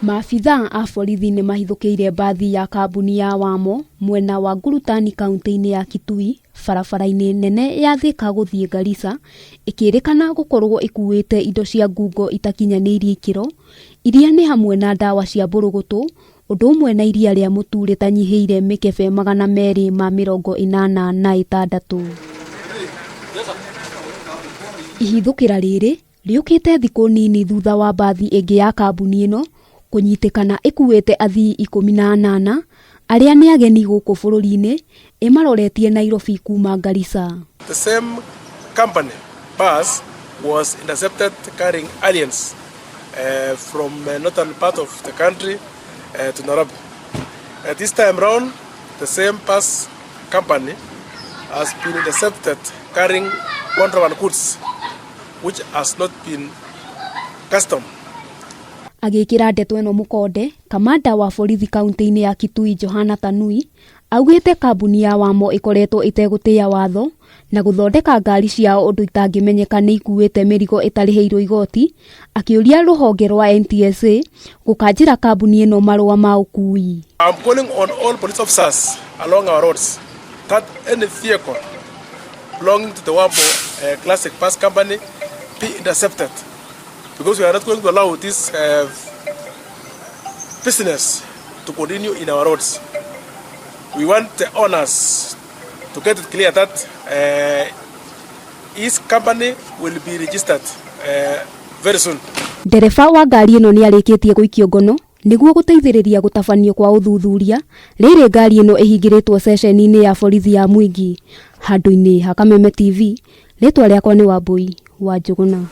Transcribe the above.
Maabitha a borithi nĩ mahithũkĩire mbathi ya kambuni ya Wamo mwena wa Ngurutani kaunti-inĩ ya Kitui barabara-inĩ nene ya Thika gũthiĩ Garissa, ĩkĩrĩkana gũkorwo ĩkuĩte indo cia ngungo itakinyanĩirie ikĩro, iria nĩ hamwe na ndawa cia mbũrũgũtũ, ũndũ ũmwe na iria rĩa mũtu rĩtanyihĩire mĩkebe 286. Ihithũkĩra rĩrĩ rĩũkĩte thikũ nini thutha wa mbathi ĩngĩ ya kambuni ĩno kũnyitĩkana ĩkuĩte athii 18 arĩa nĩ ageni gũkũ bũrũri-inĩ ĩmaroretie Nairobi kuma Garissa. The same company bus was intercepted carrying aliens from northern part of the country to Nairobi. This time round, the same bus company has been intercepted carrying contraband goods which has not been customed. Agĩkĩra ndeto ĩno mũkonde, kamanda wa borithi kaunti-inĩ ya Kitui Johana Tanui augĩte kambuni ya Wamo ĩkoretwo ĩtegũtĩĩa watho na gũthondeka ngari ciao ũndũ itangĩmenyeka nĩ ikuĩte mĩrigo ĩtarĩhĩirwo igoti, akĩũria rũhonge rwa NTSA gũkanjĩra kambuni ĩno marũa ma ũkui. I'm calling on all police officers along our roads that any vehicle belonging to the Wamo classic bus company be intercepted, because we are not going to allow this business to continue in our roads. We want the owners to get it clear that each company will be registered very soon. Ndereba wa ngari ĩno nĩ arĩkĩtie gũikio ngono nĩguo gũteithĩrĩria gũtabanio kwa ũthuthuria. Rĩrĩ ngari ĩno ĩhingĩrĩtwo ceceni-inĩ ya borithi ya Mwingi handũ-inĩ ha Kameme TV. Rĩtwa rĩakwa nĩ Wambui wa Njũgũna.